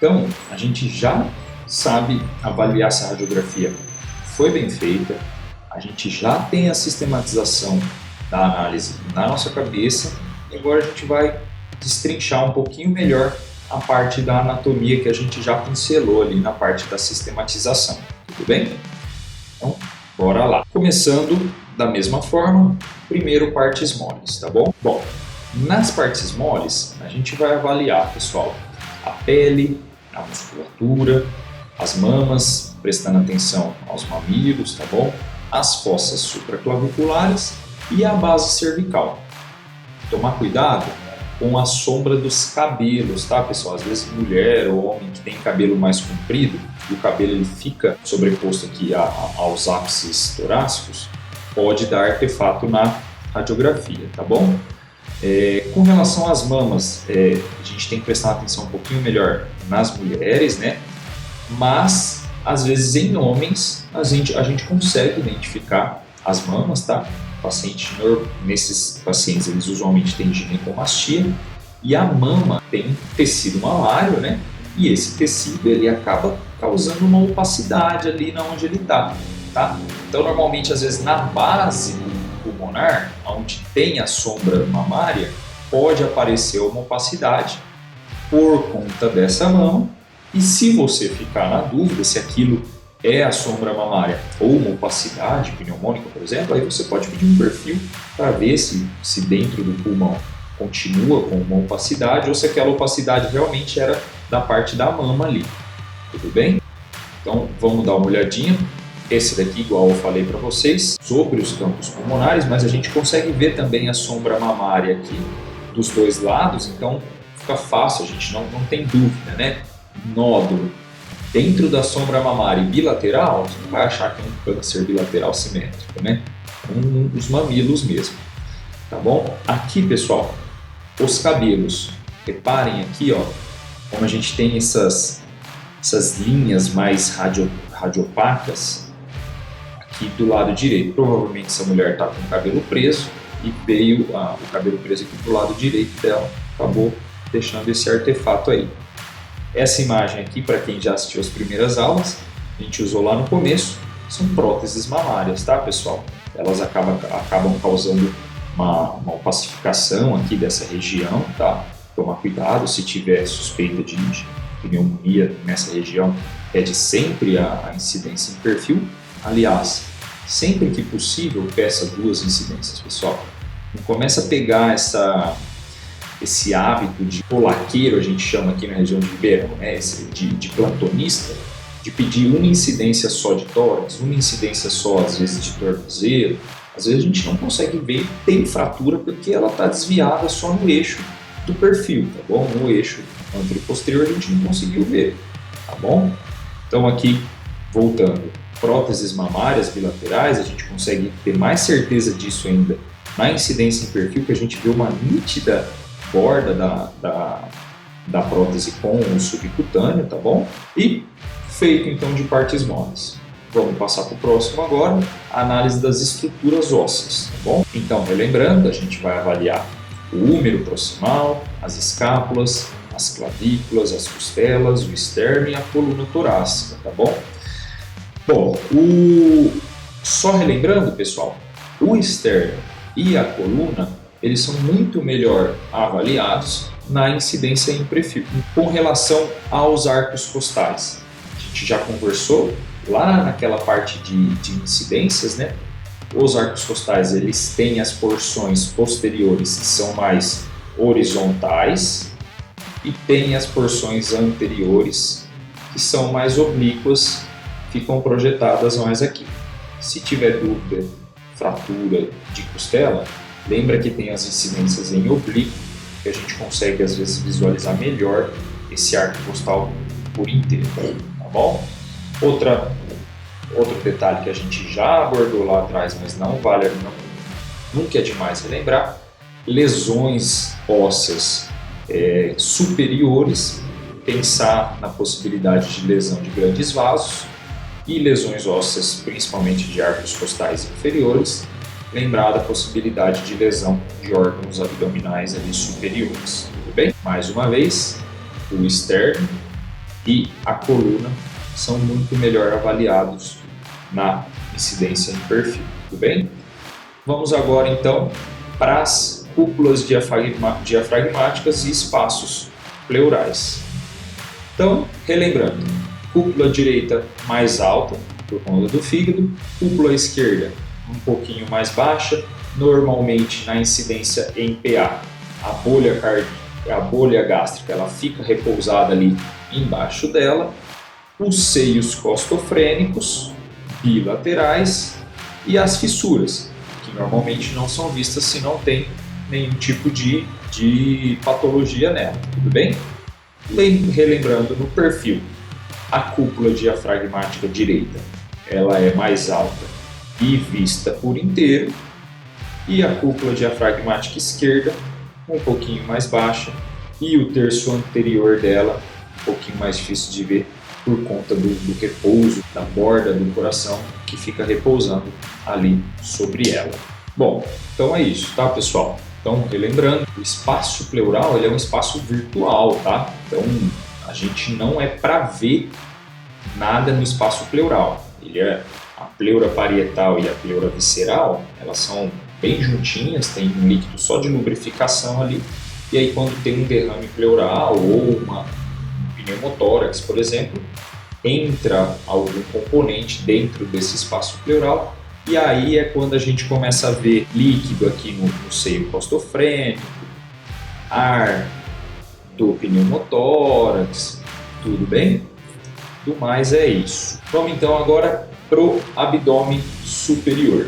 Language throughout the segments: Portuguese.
Então, a gente já sabe avaliar se a radiografia foi bem feita, a gente já tem a sistematização da análise na nossa cabeça e agora a gente vai destrinchar um pouquinho melhor a parte da anatomia que a gente já pincelou ali na parte da sistematização, tudo bem? Então, bora lá. Começando da mesma forma, primeiro partes moles, tá bom? Bom, nas partes moles a gente vai avaliar, pessoal, a pele, a musculatura, as mamas, prestando atenção aos mamilos, tá bom? As fossas supraclaviculares e a base cervical. Tomar cuidado com a sombra dos cabelos, tá, pessoal? Às vezes mulher ou homem que tem cabelo mais comprido e o cabelo ele fica sobreposto aqui aos ápices torácicos, pode dar artefato na radiografia, tá bom? Com relação às mamas, a gente tem que prestar atenção um pouquinho melhor nas mulheres, né? Mas, às vezes, em homens, a gente consegue identificar as mamas, tá? Nesses pacientes, eles usualmente têm ginecomastia e a mama tem tecido mamário, né? E esse tecido, ele acaba causando uma opacidade ali onde ele está, tá? Então, normalmente, às vezes, na base pulmonar, onde tem a sombra mamária, pode aparecer uma opacidade por conta dessa mama. E se você ficar na dúvida se aquilo é a sombra mamária ou uma opacidade pneumônica, por exemplo, aí você pode pedir um perfil para ver se dentro do pulmão continua com uma opacidade ou se aquela opacidade realmente era da parte da mama ali. Tudo bem? Então vamos dar uma olhadinha. Esse daqui, igual eu falei para vocês, sobre os campos pulmonares, mas a gente consegue ver também a sombra mamária aqui dos dois lados, então fica fácil, a gente não tem dúvida, né? Nódulo dentro da sombra mamária e bilateral, você não vai achar que é um câncer bilateral simétrico, né? Os mamilos mesmo, tá bom? Aqui, pessoal, os cabelos, reparem aqui, ó, como a gente tem essas linhas mais radiopacas aqui do lado direito. Provavelmente essa mulher está com o cabelo preso e veio o cabelo preso aqui do lado direito dela, acabou deixando esse artefato aí. Essa imagem aqui, para quem já assistiu as primeiras aulas, a gente usou lá no começo, são próteses mamárias, tá, pessoal? Elas acabam causando uma opacificação aqui dessa região, tá? Tomar cuidado, se tiver suspeita de pneumonia nessa região, pede sempre a incidência em perfil. Aliás, sempre que possível, peça 2 incidências, pessoal. Não começa a pegar esse hábito de polaqueiro, a gente chama aqui na região de Ribeirão, né? de plantonista, de pedir uma incidência só de tórax, uma incidência só, às vezes, de tornozelo. Às vezes a gente não consegue ver, tem fratura, porque ela está desviada só no eixo do perfil, tá bom? No eixo anterior-posterior a gente não conseguiu ver, tá bom? Então aqui, voltando, próteses mamárias bilaterais, a gente consegue ter mais certeza disso ainda na incidência em perfil, que a gente vê uma nítida borda da prótese com o subcutâneo, tá bom? E feito então de partes moles. Vamos passar para o próximo agora, a análise das estruturas ósseas, tá bom? Então, relembrando, a gente vai avaliar o úmero proximal, as escápulas, as clavículas, as costelas, o externo e a coluna torácica, tá bom? Bom, só relembrando, pessoal, o externo e a coluna, eles são muito melhor avaliados na incidência em perfil. Com relação aos arcos costais, a gente já conversou lá naquela parte de incidências, né? Os arcos costais, eles têm as porções posteriores que são mais horizontais e tem as porções anteriores que são mais oblíquas, ficam projetadas mais aqui. Se tiver dúvida, fratura de costela, lembra que tem as incidências em oblíquo, que a gente consegue às vezes visualizar melhor esse arco costal por inteiro, tá bom? Outro detalhe que a gente já abordou lá atrás, mas nunca é demais relembrar, lesões ósseas superiores, pensar na possibilidade de lesão de grandes vasos e lesões ósseas, principalmente de arcos costais inferiores, lembrar da possibilidade de lesão de órgãos abdominais ali superiores, tudo bem? Mais uma vez, o externo e a coluna são muito melhor avaliados na incidência em perfil, tudo bem? Vamos agora então para as cúpulas diafragmáticas e espaços pleurais. Então, relembrando, cúpula direita mais alta por conta do fígado, cúpula esquerda um pouquinho mais baixa, normalmente na incidência em PA, a bolha gástrica ela fica repousada ali embaixo dela, os seios costofrênicos bilaterais e as fissuras, que normalmente não são vistas se não tem nenhum tipo de patologia nela, tudo bem? Relembrando no perfil, a cúpula diafragmática direita ela é mais alta e vista por inteiro, e a cúpula diafragmática esquerda um pouquinho mais baixa e o terço anterior dela um pouquinho mais difícil de ver por conta do repouso da borda do coração que fica repousando ali sobre ela. Bom, então é isso, tá, pessoal? Então, relembrando, o espaço pleural ele é um espaço virtual, tá? Então, a gente não é para ver nada no espaço pleural. A pleura parietal e a pleura visceral, elas são bem juntinhas, tem um líquido só de lubrificação ali, e aí quando tem um derrame pleural ou um pneumotórax, por exemplo, entra algum componente dentro desse espaço pleural, e aí é quando a gente começa a ver líquido aqui no seio costofrênico, ar do pneumotórax, tudo bem? Do mais é isso. Vamos então agora pro abdômen superior.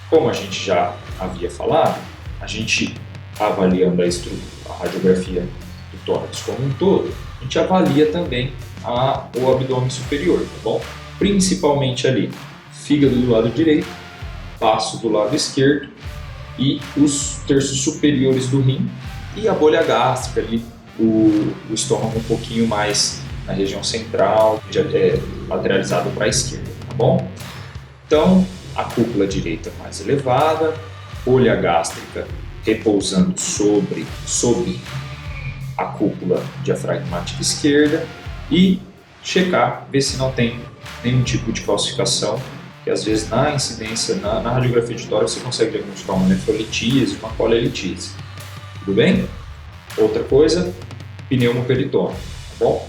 Como a gente já havia falado, a gente avaliando a radiografia do tórax como um todo, a gente avalia também o abdômen superior, tá bom? Principalmente ali, fígado do lado direito, baço do lado esquerdo e os terços superiores do rim e a bolha gástrica ali, o estômago um pouquinho mais na região central, lateralizado para a esquerda, tá bom? Então, a cúpula direita mais elevada, bolha gástrica repousando sobre a cúpula diafragmática esquerda e checar, ver se não tem nenhum tipo de calcificação, que às vezes na incidência, na radiografia de tórax você consegue diagnosticar uma nefrolitíase, uma colelitíase, tudo bem? Outra coisa, pneumoperitônio, tá bom?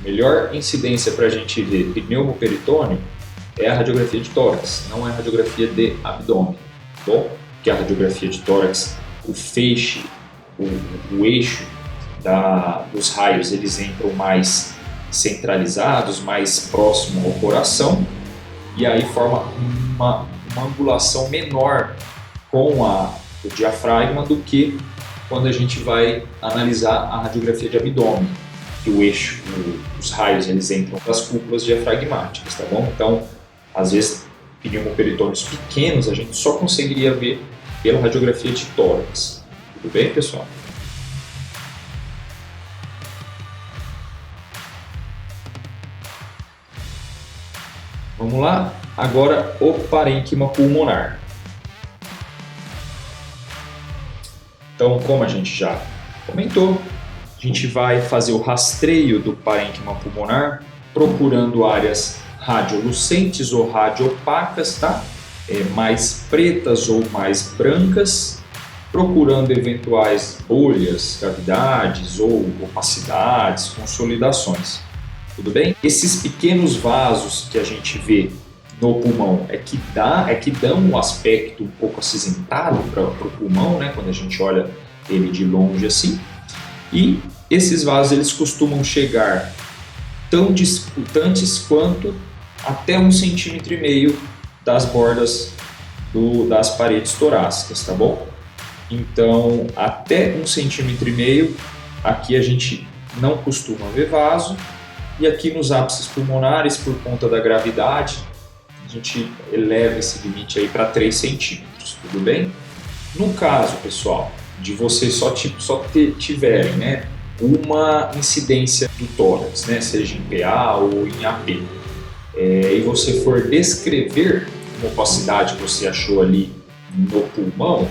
Melhor incidência para a gente ver pneumoperitônio é a radiografia de tórax, não é a radiografia de abdômen, tá bom? Porque a radiografia de tórax, o feixe, o eixo dos raios, eles entram mais centralizados, mais próximo ao coração, e aí forma uma angulação menor com o diafragma do que quando a gente vai analisar a radiografia de abdômen, que o eixo, os raios, eles entram das cúpulas diafragmáticas, tá bom? Então, às vezes, pneumoperitônios pequenos a gente só conseguiria ver pela radiografia de tórax. Tudo bem, pessoal? Vamos lá? Agora, o parênquima pulmonar. Então, como a gente já comentou, a gente vai fazer o rastreio do parênquima pulmonar, procurando áreas radiolucentes ou radiopacas, tá? Mais pretas ou mais brancas, procurando eventuais bolhas, cavidades ou opacidades, consolidações. Tudo bem? Esses pequenos vasos que a gente vê no pulmão é que dão um aspecto um pouco acinzentado para o pulmão, né? Quando a gente olha ele de longe assim. E esses vasos eles costumam chegar tão distantes quanto até 1,5 cm das bordas das paredes torácicas, tá bom? Então, até 1,5 cm, aqui a gente não costuma ver vaso, e aqui nos ápices pulmonares, por conta da gravidade, a gente eleva esse limite aí para 3 centímetros, tudo bem? No caso, pessoal, de vocês só tiverem, né, uma incidência do tórax, né, seja em PA ou em AP, e você for descrever uma opacidade que você achou ali no pulmão,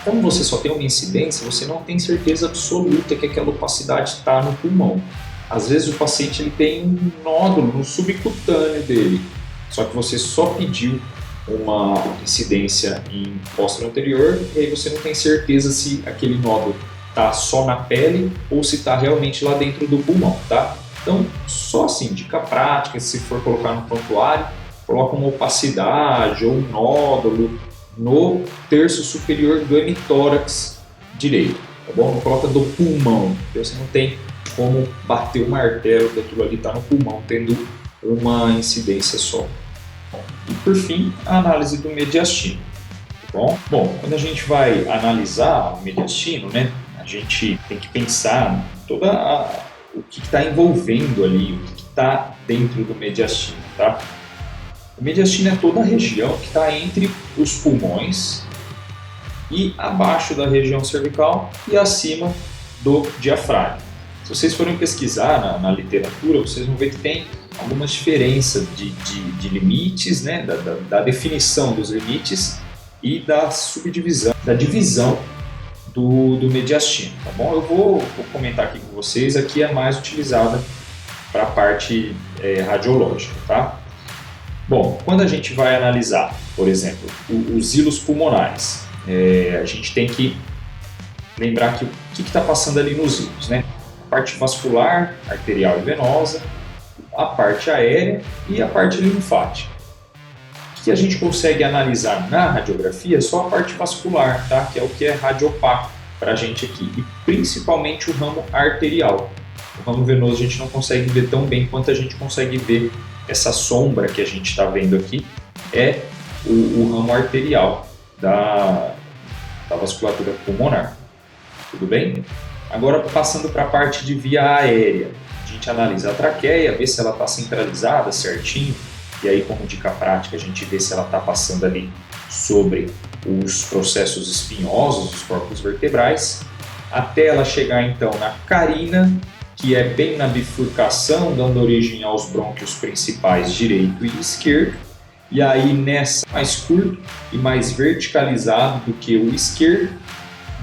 como você só tem uma incidência, você não tem certeza absoluta que aquela opacidade está no pulmão. Às vezes o paciente ele tem um nódulo no subcutâneo dele, só que você só pediu uma incidência em póstero anterior e aí você não tem certeza se aquele nódulo está só na pele ou se está realmente lá dentro do pulmão, tá? Então, só assim, dica prática, se for colocar no prontuário, coloca uma opacidade ou um nódulo no terço superior do hemitórax direito, tá bom? Não coloca do pulmão, porque você não tem como bater o martelo que aquilo ali está no pulmão, tendo uma incidência só. E por fim, a análise do mediastino. Tá bom? Bom, quando a gente vai analisar o mediastino, né, a gente tem que pensar o que está envolvendo ali, o que está dentro do mediastino. Tá? O mediastino é toda a região que está entre os pulmões e abaixo da região cervical e acima do diafragma. Se vocês forem pesquisar na literatura, vocês vão ver que tem algumas diferenças de limites, né, da definição dos limites e da subdivisão, da divisão do mediastino, tá bom? Eu vou comentar aqui com vocês, aqui é mais utilizada para a parte radiológica, tá? Bom, quando a gente vai analisar, por exemplo, os hilos pulmonares, a gente tem que lembrar que o que está passando ali nos hilos, né? A parte vascular, arterial e venosa, a parte aérea e a parte linfática. O que a gente consegue analisar na radiografia é só a parte vascular, tá? Que é o que é radiopaco para a gente aqui, e principalmente o ramo arterial. O ramo venoso a gente não consegue ver tão bem quanto a gente consegue ver essa sombra que a gente está vendo aqui, é o ramo arterial da vasculatura pulmonar. Tudo bem? Agora passando para a parte de via aérea. A gente analisa a traqueia, vê se ela está centralizada certinho, e aí como dica prática a gente vê se ela está passando ali sobre os processos espinhosos dos corpos vertebrais, até ela chegar então na carina, que é bem na bifurcação, dando origem aos brônquios principais direito e esquerdo, e aí nessa mais curto e mais verticalizado do que o esquerdo,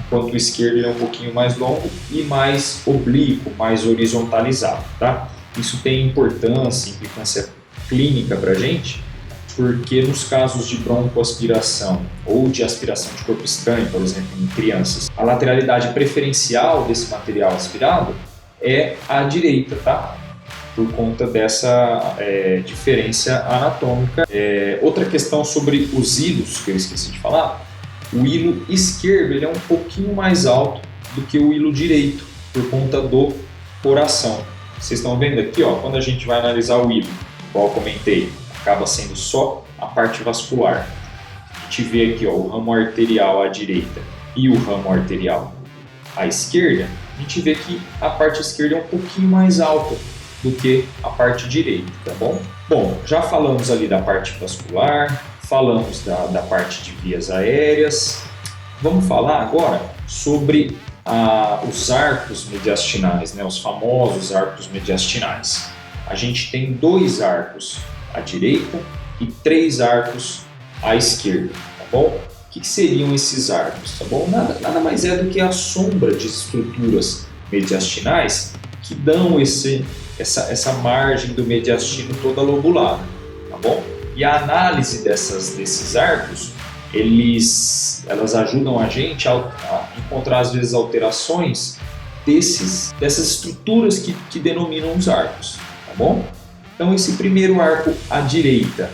enquanto o esquerdo é um pouquinho mais longo e mais oblíquo, mais horizontalizado, tá? Isso tem importância, implicância clínica para a gente, porque nos casos de broncoaspiração ou de aspiração de corpo estranho, por exemplo, em crianças, a lateralidade preferencial desse material aspirado é à direita, tá? Por conta dessa diferença anatômica. Outra questão sobre os hilos, que eu esqueci de falar, o hilo esquerdo ele é um pouquinho mais alto do que o hilo direito, por conta do coração. Vocês estão vendo aqui, ó, quando a gente vai analisar o hilo, igual eu comentei, acaba sendo só a parte vascular. A gente vê aqui, ó, o ramo arterial à direita e o ramo arterial à esquerda, a gente vê que a parte esquerda é um pouquinho mais alta do que a parte direita, tá bom? Bom, já falamos ali da parte vascular, falamos da parte de vias aéreas. Vamos falar agora sobre os arcos mediastinais, né? Os famosos arcos mediastinais. A gente tem 2 arcos à direita e 3 arcos à esquerda, tá bom? O que seriam esses arcos, tá bom? Nada mais é do que a sombra de estruturas mediastinais que dão essa margem do mediastino toda lobulada, tá bom? E a análise desses arcos, elas ajudam a gente a encontrar às vezes alterações dessas estruturas que denominam os arcos, tá bom? Então esse primeiro arco à direita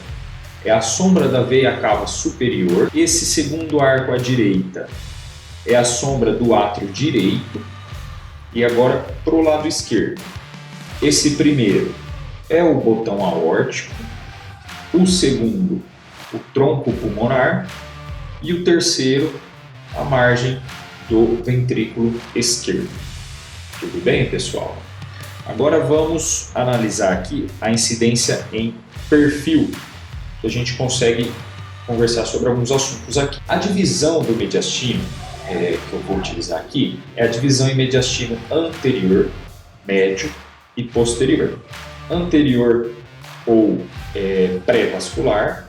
é a sombra da veia cava superior. Esse segundo arco à direita é a sombra do átrio direito. E agora para o lado esquerdo. Esse primeiro é o botão aórtico. O segundo, o tronco pulmonar. E o terceiro, a margem do ventrículo esquerdo. Tudo bem, pessoal? Agora vamos analisar aqui a incidência em perfil, que a gente consegue conversar sobre alguns assuntos aqui. A divisão do mediastino, que eu vou utilizar aqui, é a divisão em mediastino anterior, médio e posterior. Anterior ou pré-vascular,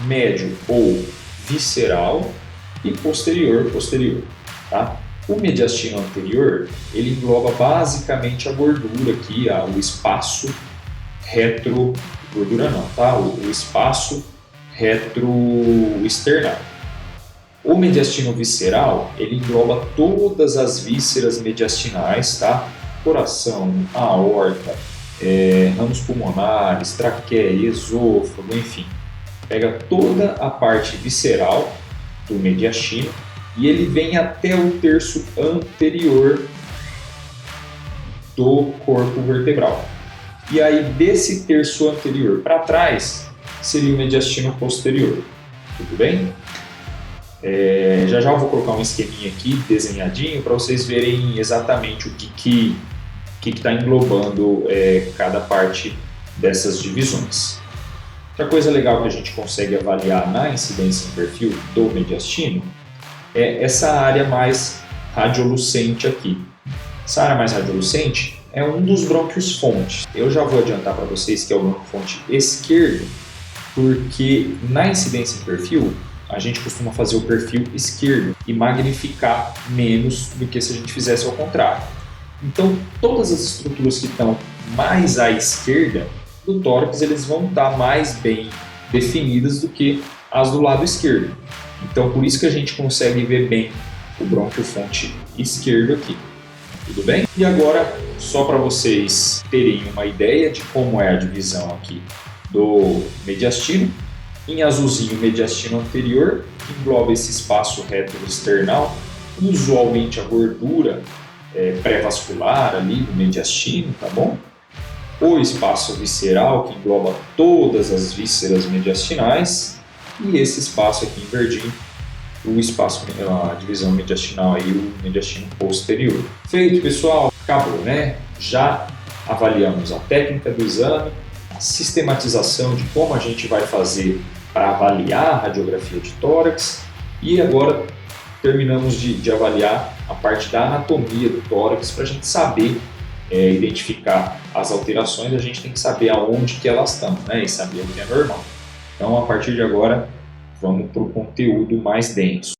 médio ou visceral e posterior, tá? O mediastino anterior, ele engloba basicamente a gordura aqui, o espaço retro... Gordura não, tá? O espaço retroesternal. O mediastino visceral, ele engloba todas as vísceras mediastinais, tá? Coração, aorta, ramos pulmonares, traqueia, esôfago, enfim. Pega toda a parte visceral do mediastino e ele vem até o terço anterior do corpo vertebral. E aí, desse terço anterior para trás, seria o mediastino posterior. Tudo bem? Já já eu vou colocar um esqueminha aqui, desenhadinho, para vocês verem exatamente o que está englobando cada parte dessas divisões. Outra coisa legal que a gente consegue avaliar na incidência em perfil do mediastino é essa área mais radiolucente aqui. Essa área mais radiolucente é um dos brônquios fonte. Eu já vou adiantar para vocês que é o brônquio fonte esquerdo, porque na incidência em perfil a gente costuma fazer o perfil esquerdo e magnificar menos do que se a gente fizesse ao contrário. Então, todas as estruturas que estão mais à esquerda do tórax, eles vão estar mais bem definidas do que as do lado esquerdo. Então, por isso que a gente consegue ver bem o brônquio fonte esquerdo aqui. Tudo bem? E agora, só para vocês terem uma ideia de como é a divisão aqui do mediastino, em azulzinho, o mediastino anterior, que engloba esse espaço retroesternal, usualmente a gordura pré-vascular ali do mediastino, tá bom? O espaço visceral, que engloba todas as vísceras mediastinais, e esse espaço aqui em verdinho, o espaço, a divisão mediastinal e o mediastino posterior. Feito, pessoal, acabou, né? Já avaliamos a técnica do exame, a sistematização de como a gente vai fazer para avaliar a radiografia de tórax e agora terminamos de avaliar a parte da anatomia do tórax para a gente saber identificar as alterações, a gente tem que saber aonde que elas estão, né? E saber o que é normal. Então, a partir de agora, vamos para o conteúdo mais denso.